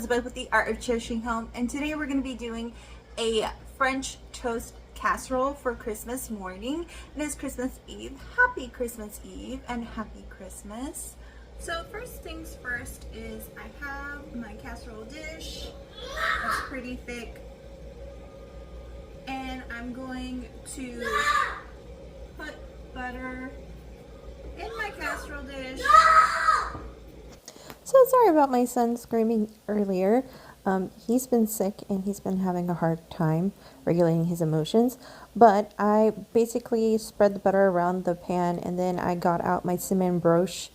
Elizabeth with the Art of Cherishing Home, and today we're going to be doing a French toast casserole for Christmas morning. It is Christmas Eve. Happy Christmas Eve and happy Christmas. So first things first is I have my casserole dish. It's pretty thick. And I'm going to put butter in my casserole dish. So sorry about my son screaming earlier. He's been sick and he's been having a hard time regulating his emotions. But I basically spread the butter around the pan, and then I got out my cinnamon brioche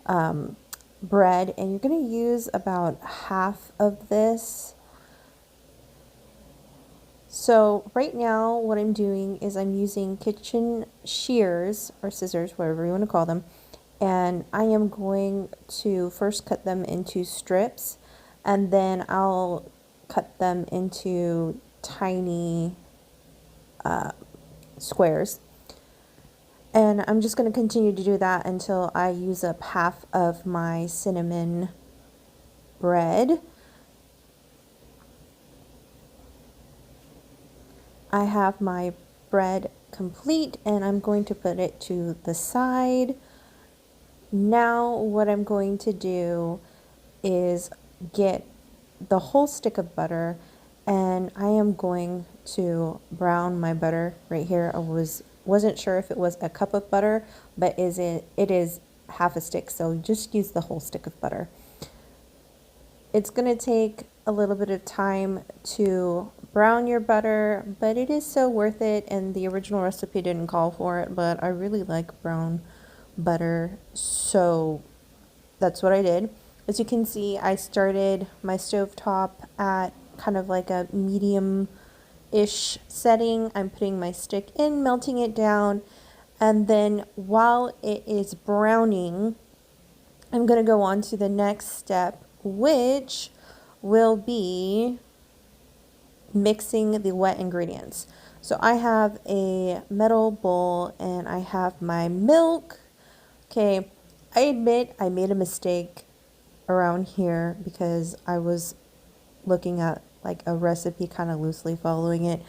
bread, and you're going to use about half of this. So right now what I'm doing is I'm using kitchen shears or scissors, whatever you want to call them. And I am going to first cut them into strips, and then I'll cut them into tiny squares. And I'm just going to continue to do that until I use up half of my cinnamon bread. I have my bread complete, and I'm going to put it to the side. Now what I'm going to do is get the whole stick of butter, and I am going to brown my butter right here. I wasn't sure if it was a cup of butter, but it is half a stick, so just use the whole stick of butter. It's going to take a little bit of time to brown your butter, but it is so worth it, and the original recipe didn't call for it, but I really like brown butter, so that's what I did. As you can see, I started my stovetop at kind of like a medium-ish setting. I'm putting my stick in, melting it down, and then while it is browning, I'm going to go on to the next step, which will be mixing the wet ingredients. So I have a metal bowl and I have my milk. Okay, I admit I made a mistake around here because I was looking at like a recipe, kind of loosely following it,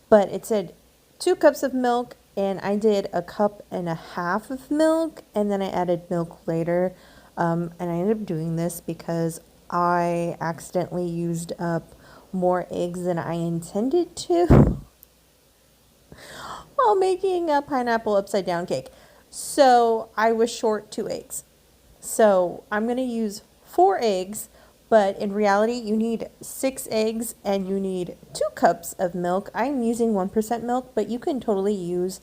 but it said 2 cups of milk, and I did a cup and a half of milk, and then I added milk later. And I ended up doing this because I accidentally used up more eggs than I intended to while making a pineapple upside down cake. So I was short 2 eggs. So I'm going to use 4 eggs, but in reality you need 6 eggs and you need 2 cups of milk. I'm using 1% milk, but you can totally use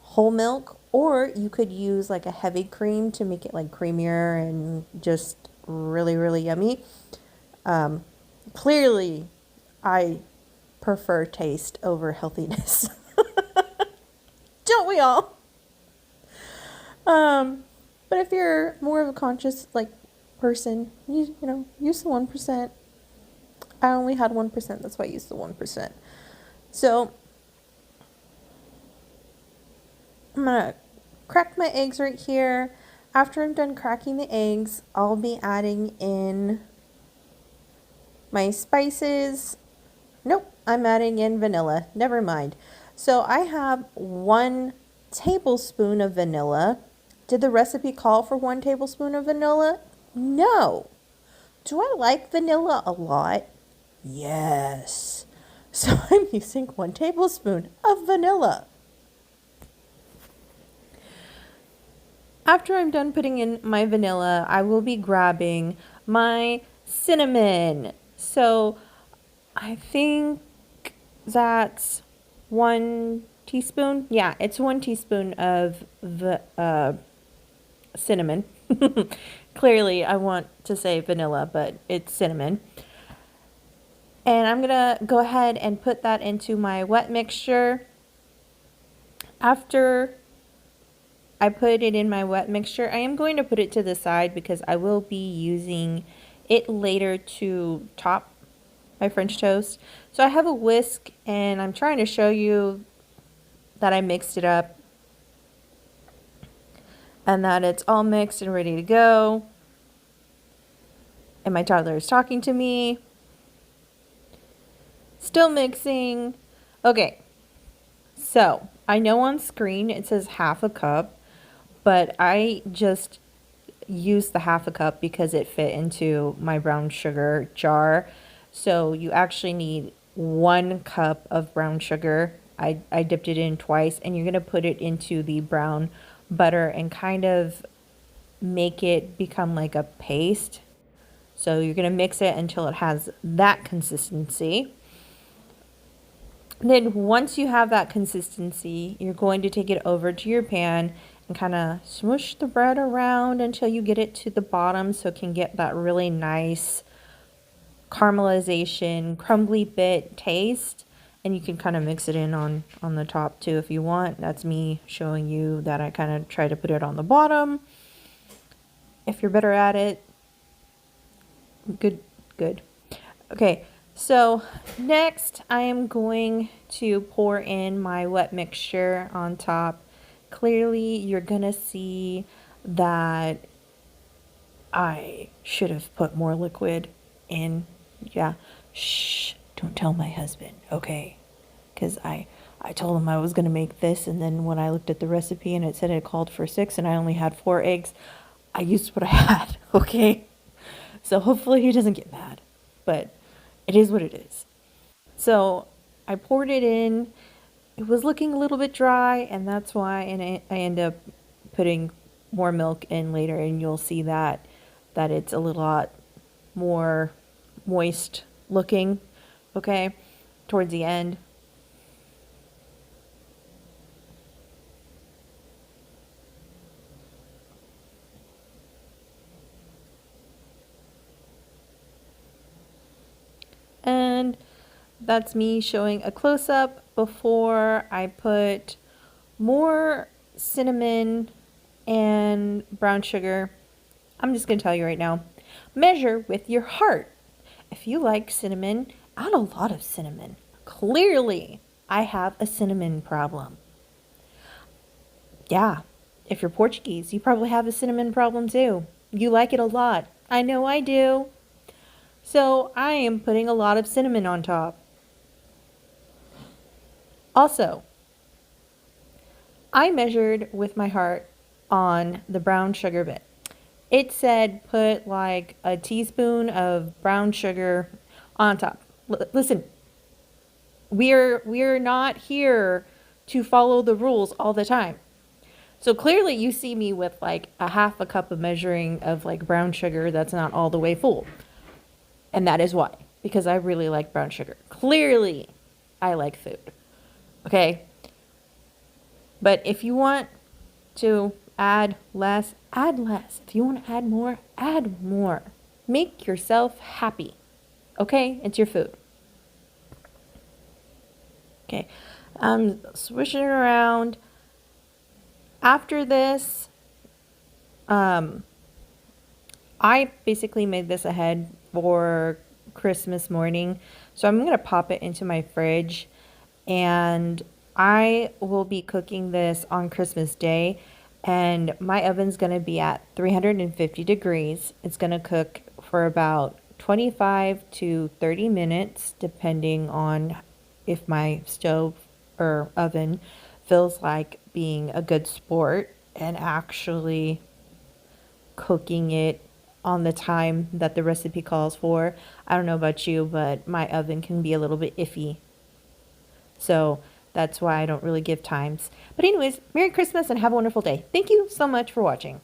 whole milk, or you could use like a heavy cream to make it like creamier and just really, really yummy. Clearly I prefer taste over healthiness. Don't we all? But if you're more of a conscious like person, you know, use the 1%. I only had 1%, that's why I used the 1%. So I'm gonna crack my eggs right here. After I'm done cracking the eggs, I'll be adding in my spices. Nope, I'm adding in vanilla. Never mind. So I have 1 tablespoon of vanilla. Did the recipe call for 1 tablespoon of vanilla? No. Do I like vanilla a lot? Yes. So I'm using 1 tablespoon of vanilla. After I'm done putting in my vanilla, I will be grabbing my cinnamon. So I think that's 1 teaspoon. Yeah, it's 1 teaspoon of the cinnamon. Clearly I want to say vanilla, but it's cinnamon. And I'm gonna go ahead and put that into my wet mixture. After I put it in my wet mixture, I am going to put it to the side because I will be using it later to top my French toast. So I have a whisk, and I'm trying to show you that I mixed it up and that it's all mixed and ready to go. And my toddler is talking to me. Still mixing. Okay. So, I know on screen it says half a cup, but I just used the half a cup because it fit into my brown sugar jar. So, you actually need 1 cup of brown sugar. I dipped it in twice, and you're going to put it into the brown butter and kind of make it become like a paste. So, you're going to mix it until it has that consistency. Then once you have that consistency, you're going to take it over to your pan and kind of smush the bread around until you get it to the bottom so it can get that really nice caramelization, crumbly bit taste. And you can kind of mix it in on the top too if you want. That's me showing you that I kind of try to put it on the bottom. If you're better at it, good. Okay. So next I am going to pour in my wet mixture on top. Clearly you're gonna see that I should have put more liquid in. Yeah, shh, don't tell my husband, okay? Because I told him I was gonna make this, and then when I looked at the recipe and it said it called for 6 and I only had 4 eggs, I used what I had, okay? So hopefully he doesn't get mad, but it is what it is. So I poured it in. It was looking a little bit dry, and that's why I end up putting more milk in later, and you'll see that it's a lot more moist looking, okay, towards the end. And that's me showing a close-up before I put more cinnamon and brown sugar. I'm just going to tell you right now, measure with your heart. If you like cinnamon, add a lot of cinnamon. Clearly, I have a cinnamon problem. Yeah, if you're Portuguese, you probably have a cinnamon problem too. You like it a lot. I know I do. So I am putting a lot of cinnamon on top. Also, I measured with my heart on the brown sugar bit. It said put like a teaspoon of brown sugar on top. Listen, we're not here to follow the rules all the time. So clearly you see me with like a half a cup of measuring of like brown sugar that's not all the way full. And that is why, because I really like brown sugar. Clearly I like food. Okay? But if you want to add less, add less. If you want to add more. Make yourself happy. Okay? It's your food. Okay. I'm swishing it around. After this, I basically made this ahead for Christmas morning. So I'm going to pop it into my fridge, and I will be cooking this on Christmas Day, and my oven's going to be at 350 degrees. It's going to cook for about 25 to 30 minutes, depending on if my stove or oven feels like being a good sport and actually cooking it on the time that the recipe calls for. I don't know about you, but my oven can be a little bit iffy. So that's why I don't really give times. But anyways, Merry Christmas and have a wonderful day. Thank you so much for watching.